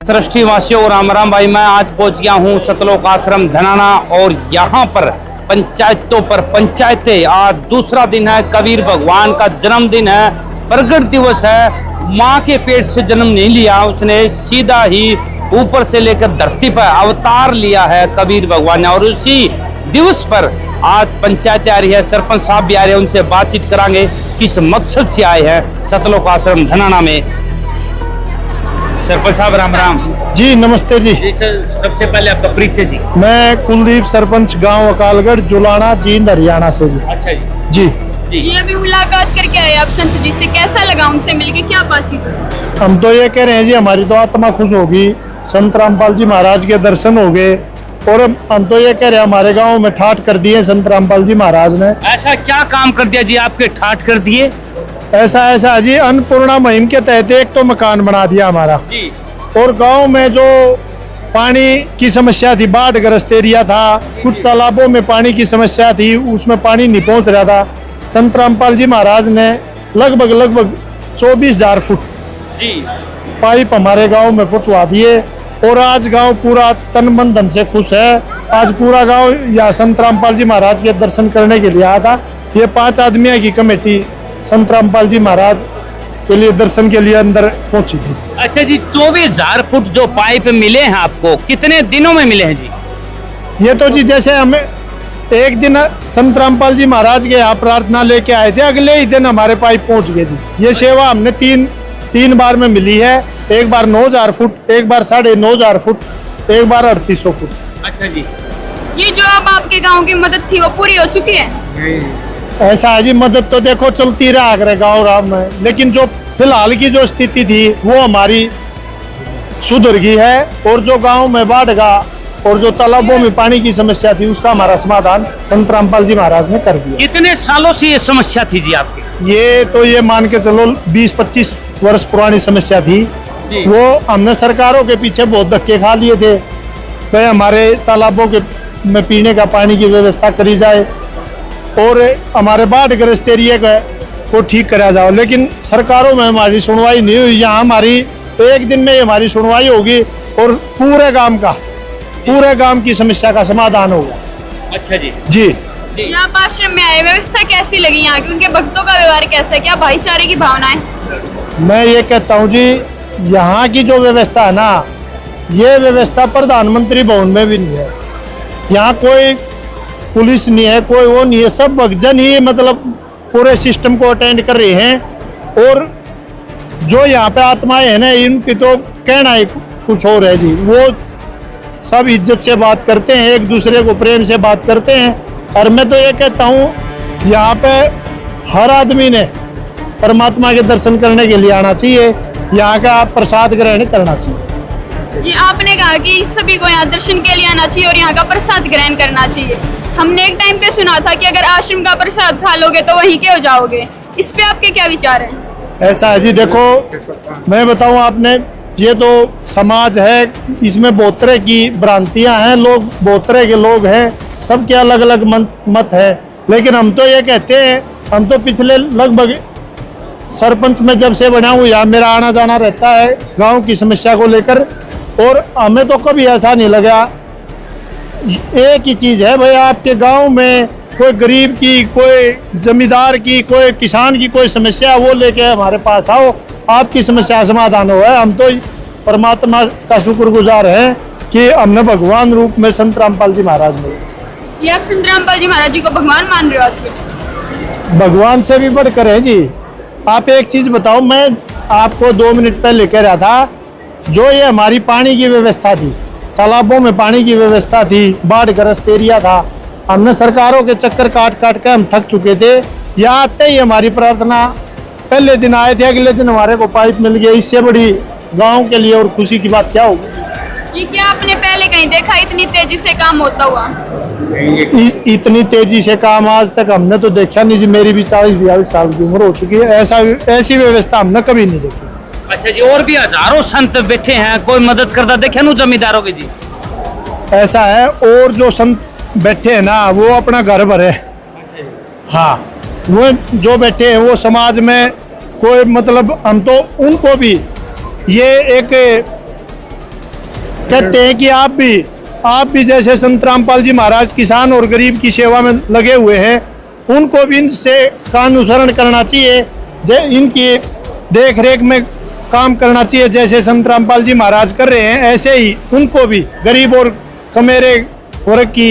सृष्टि वासियों राम राम भाई। मैं आज पहुंच गया हूं सतलोक आश्रम धनाना और यहां पर पंचायतों पर पंचायतें। आज दूसरा दिन है, कबीर भगवान का जन्मदिन है, प्रगट दिवस है। मां के पेट से जन्म नहीं लिया उसने, सीधा ही ऊपर से लेकर धरती पर अवतार लिया है कबीर भगवान ने। और उसी दिवस पर आज पंचायतें आ रही है, सरपंच साहब भी आ रहे हैं, उनसे बातचीत करांगे किस मकसद से आए हैं सतलोक आश्रम धनाना में। सरपंच साहब राम राम जी। नमस्ते जी। जी सर, सबसे पहले आपका परिचय जी। मैं कुलदीप, सरपंच गांव अकालगढ़, जुलाना, जींद, हरियाणा से जी। अच्छा जी। ये अभी मुलाकात करके आए आप संत जी से, कैसा लगा उनसे मिलके, क्या बातचीत हुई? हम तो ये कह रहे हैं जी, हमारी तो आत्मा खुश होगी, संत रामपाल जी महाराज के दर्शन हो गए। और हम तो ये कह रहे हैं, हमारे गांव में ठाठ कर दिए संत रामपाल जी महाराज ने। ऐसा क्या काम कर दिया जी आपके ठाठ कर दिए? ऐसा जी, अन्नपूर्णा मुहिम के तहत एक तो मकान बना दिया हमारा जी। और गांव में जो पानी की समस्या थी, बाढ़ ग्रस्त एरिया था, कुछ तालाबों में पानी की समस्या थी, उसमें पानी नहीं पहुंच रहा था। संत रामपाल जी महाराज ने लगभग 24,000 फुट जी पाइप हमारे गांव में पहुंचवा दिए। और आज गांव पूरा तन मन धन से खुश है। आज पूरा गांव या संत रामपाल जी महाराज के दर्शन करने के लिए आया था। ये 5 आदमियों की कमेटी संत रामपाल जी महाराज के लिए दर्शन के लिए अंदर पहुंची थी। अच्छा जी, 24,000 फुट जो पाइप मिले हैं आपको, कितने दिनों में मिले हैं जी? ये तो जी जैसे हमें एक दिन संत रामपाल जी महाराज के यहाँ प्रार्थना लेके आए थे, अगले ही दिन हमारे पाइप पहुंच गए जी। ये सेवा हमने तीन बार में मिली है। एक बार 9,000 फुट, एक बार 9,500 फुट, एक बार 3,800 फुट। अच्छा जी। जी, जो अब आपके गांव की मदद थी वो पूरी हो चुकी है? ऐसा है जी, मदद तो देखो चलती रहा करे गाँव में, लेकिन जो फिलहाल की जो स्थिति थी वो हमारी सुधर गई है। और जो गांव में बाढ़ का और जो तालाबों में पानी की समस्या थी, उसका हमारा समाधान संत रामपाल जी महाराज ने कर दिया। कितने सालों से ये समस्या थी जी आपकी? ये तो ये मान के चलो 20-25 वर्ष पुरानी समस्या थी। वो हमने सरकारों के पीछे बहुत धक्के खा लिए थे, तो हमारे तालाबों के में पीने का पानी की व्यवस्था करी जाए और हमारे बाढ़ ग्रस्त एरिया को ठीक करा जाओ। लेकिन सरकारों में हमारी सुनवाई नहीं हुई। यहाँ हमारी तो एक दिन में हमारी सुनवाई होगी और पूरे गांव की समस्या का समाधान होगा। अच्छा जी। जी। यहाँ आप आश्रम में आए, व्यवस्था कैसी लगी यहाँ की? उनके भक्तों का व्यवहार कैसा है? क्या भाईचारे की भावना है? मैं ये कहता हूँ जी, यहाँ की जो व्यवस्था है ना, ये व्यवस्था प्रधानमंत्री भवन में भी नहीं है। यहाँ कोई पुलिस नहीं है, कोई वो नहीं है, सब भक्तजन ही मतलब पूरे सिस्टम को अटेंड कर रहे हैं। और जो यहाँ पे आत्माएं हैं ना, इनकी तो कहना ही कुछ और है जी। वो सब इज्जत से बात करते हैं, एक दूसरे को प्रेम से बात करते हैं। और मैं तो ये कहता हूँ, यहाँ पे हर आदमी ने परमात्मा के दर्शन करने के लिए आना चाहिए, यहाँ का प्रसाद ग्रहण करना चाहिए। जी, आपने कहा कि सभी को यहाँ दर्शन के लिए आना चाहिए और यहाँ का प्रसाद ग्रहण करना चाहिए। हमने एक टाइम पे सुना था कि अगर आश्रम का प्रसाद खा लोगे तो वहीं के हो जाओगे। इस पे आपके क्या विचार हैं? ऐसा है जी, देखो मैं बताऊं आपने, ये तो समाज है, इसमें बहुत तरह की भ्रांतियां हैं, लोग बहुत तरह के लोग हैं, सबके अलग अलग मत है। लेकिन हम तो ये कहते हैं, हम तो पिछले लगभग सरपंच में जब से बना हूँ, यहाँ मेरा आना जाना रहता है गाँव की समस्या को लेकर, और हमें तो कभी ऐसा नहीं लगा। एक ही चीज है भाई, आपके गांव में कोई गरीब की, कोई जमींदार की, कोई किसान की कोई समस्या, वो लेके हमारे पास आओ, आपकी समस्या समाधान हो है। हम तो परमात्मा का शुक्रगुजार हैं कि हमने भगवान रूप में संत रामपाल जी महाराज मिले। जी, आप संत रामपाल जी महाराज जी को भगवान मान रहे हो आज के लिए? भगवान से भी बढ़कर है जी। आप एक चीज बताओ, मैं आपको 2 मिनट पहले कह रहा था, जो ये हमारी पानी की व्यवस्था थी, तालाबों में पानी की व्यवस्था थी, बाढ़ ग्रस्त एरिया था, हमने सरकारों के चक्कर काट के हम थक चुके थे। यहाँ आते ही हमारी प्रार्थना, पहले दिन आए थे, अगले दिन हमारे को पाइप मिल गया। इससे बड़ी गांव के लिए और खुशी की बात क्या होगी जी? क्या आपने पहले कहीं देखा इतनी तेजी से काम होता हुआ? इतनी तेजी से काम आज तक हमने तो देखा नहीं जी। मेरी भी 40-42 साल की उम्र हो चुकी है, ऐसी व्यवस्था हमने कभी नहीं देखी। अच्छा जी, और भी हजारों संत बैठे हैं, कोई मदद करता देखे नु जमींदारों की जी? ऐसा है, और जो संत बैठे हैं ना, वो अपना घर भरे। हाँ, वो जो बैठे हैं वो समाज में कोई मतलब, हम तो उनको भी ये एक कहते हैं कि आप भी जैसे संत रामपाल जी महाराज किसान और गरीब की सेवा में लगे हुए हैं, उनको भी इनसे का अनुसरण करना चाहिए, इनकी देख रेख में काम करना चाहिए। जैसे संत रामपाल जी महाराज कर रहे हैं, ऐसे ही उनको भी गरीब और कमेरे वर्ग की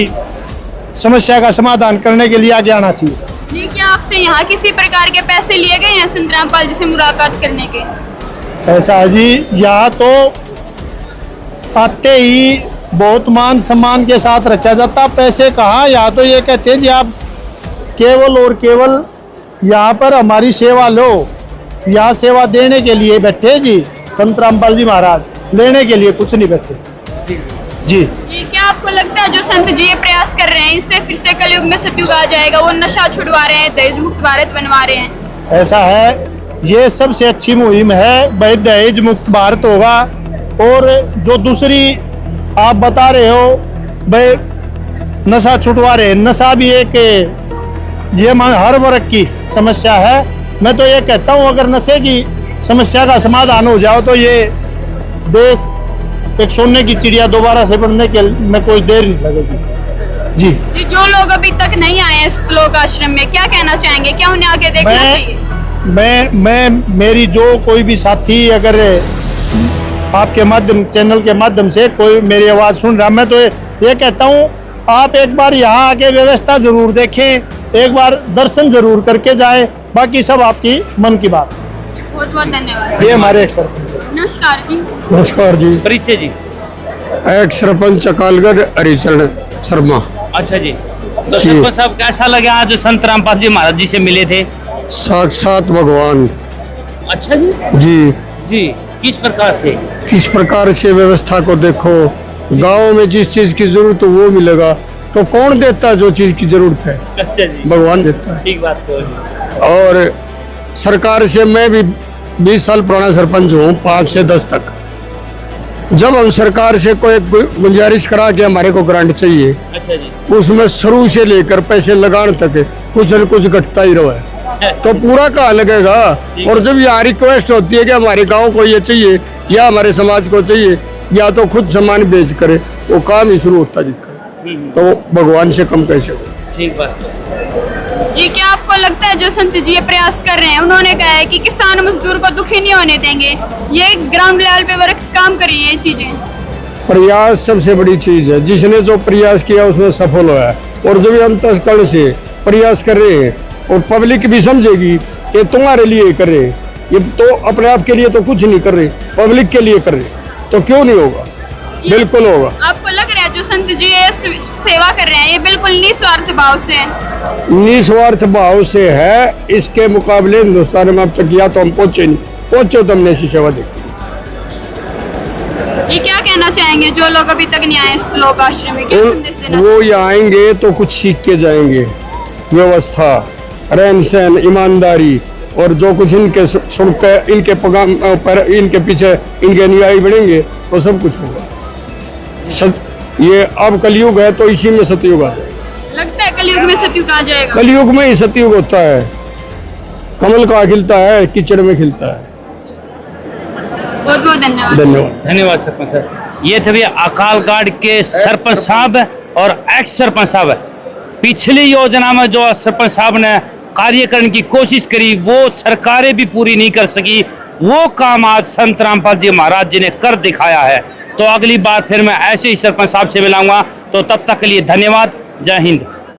समस्या का समाधान करने के लिए आगे आना चाहिए। जी, क्या आपसे यहाँ किसी प्रकार के पैसे लिए गए हैं संत रामपाल जी से मुलाकात करने के? ऐसा है जी, यहाँ तो आते ही बहुत मान सम्मान के साथ रखा जाता, पैसे कहाँ। यहाँ तो ये कहते हैं जी आप केवल और केवल यहाँ पर हमारी सेवा लो, यहाँ सेवा देने के लिए बैठे जी संत रामपाल जी महाराज, लेने के लिए कुछ नहीं बैठे जी। जी, क्या आपको लगता है जो संत जी ये प्रयास कर रहे हैं, इससे फिर से कलयुग में सतयुग आ जाएगा? वो नशा छुड़वा रहे हैं, दहेज मुक्त भारत बनवा रहे हैं। ऐसा है, ये सबसे अच्छी मुहिम है, भाई दहेज मुक्त भारत होगा। और जो दूसरी आप बता रहे हो भाई नशा छुटवा रहे, नशा भी एक ये हर वर्ग की समस्या है। मैं तो ये कहता हूँ अगर नशे की समस्या का समाधान हो जाओ तो ये देश एक सोने की चिड़िया दोबारा से बनने के में कोई देर नहीं लगेगी जी। जी, जो लोग अभी तक नहीं आए हैं श्लोक आश्रम में, क्या कहना चाहेंगे? क्या उन्हें आगे देखना चाहिए? मैं मेरी जो कोई भी साथी अगर आपके माध्यम चैनल के माध्यम से कोई मेरी आवाज़ सुन रहा, मैं तो ये कहता हूँ आप एक बार यहाँ आके व्यवस्था जरूर देखें, एक बार दर्शन जरूर करके जाए, बाकी सब आपकी मन की बात। बहुत बहुत धन्यवाद। ये हमारे एक सरपंच। नमस्कार जी। नमस्कार जी। परिचय जी। एक सरपंच अकालगढ़ हरिचरण शर्मा। अच्छा जी, तो सरपंच साहब कैसा लगा आज संत रामपाल जी महाराज जी से मिले थे? साक्षात भगवान। अच्छा जी। जी जी, किस प्रकार से? किस प्रकार से व्यवस्था को देखो, गांव में जिस चीज की जरूरत हो वो मिलेगा, तो कौन देता है जो चीज की जरूरत है? अच्छा जी, भगवान देता है। ठीक बात है। और सरकार से मैं भी 20 साल पुराना सरपंच हूँ, 5 से 10 तक। जब हम सरकार से कोई गुंजारिश करा के हमारे को ग्रांट चाहिए, अच्छा जी, उसमें शुरू से लेकर पैसे लगाने तक कुछ न कुछ घटता ही रहा है, तो पूरा कहाँ लगेगा? और जब यहाँ रिक्वेस्ट होती है कि हमारे गांव को ये चाहिए या हमारे समाज को चाहिए, या तो खुद सामान बेच करे, वो काम ही शुरू होता दिखता है, तो भगवान से कम कैसे हो? ठीक बात। जी, क्या आपको लगता है जो संत जी ये प्रयास कर रहे हैं, उन्होंने कहा है कि किसान मजदूर को दुखी नहीं होने देंगे, ये ग्राउंड लेवल पे वर्क काम कर रही है ये चीजें? प्रयास सबसे बड़ी चीज है, जिसने जो प्रयास किया उसमें सफल हुआ है। और जब अंतःकरण से प्रयास कर रहे हैं और पब्लिक भी समझेगी कि तुम्हारे लिए कर रहे, ये तो अपने आप के लिए तो कुछ नहीं कर रहे, पब्लिक के लिए कर रहे, तो क्यों नहीं होगा? बिल्कुल होगा। आपको लग रहा है जो संत जी ये सेवा कर रहे हैं ये बिल्कुल निस्वार्थ भाव से है? निस्वार्थ भाव से है। इसके मुकाबले हिंदुस्तान में अब तक किया तो हम पहुंचे नहीं, पहुंचे तो हमने ऐसी सेवा देखी। जी, क्या कहना चाहेंगे जो लोग अभी तक नहीं आए श्लोक आश्रम में, क्या संदेश देना? वो यहाँ आएंगे तो कुछ सीख के जाएंगे, व्यवस्था, रहन सहन, ईमानदारी, और जो कुछ इनके सुनकर इनके पैगाम पर इनके पीछे इनके अनुयायी बढ़ेंगे तो सब कुछ होगा। ये अब कलयुग है तो इसी में सतयुग आ जाएगा। लगता है कलयुग में सतयुग आ जाएगा? कलयुग में ही सतयुग होता है। कमल कहाँ खिलता है? कीचड़ में खिलता है। बहुत बहुत धन्यवाद। धन्यवाद। धन्यवाद सरपंच साहब। ये थे भैया अकालगढ़ के सरपंच साहब और एक्स सरपंच साहब। पिछली योजना में जो सरपंच साहब ने कार्य करने की कोशिश करी वो सरकारें भी पूरी नहीं कर सकी, वो काम आज संत रामपाल जी महाराज जी ने कर दिखाया है। तो अगली बार फिर मैं ऐसे ही सरपंच साहब से मिलाऊंगा, तो तब तक के लिए धन्यवाद। जय हिंद।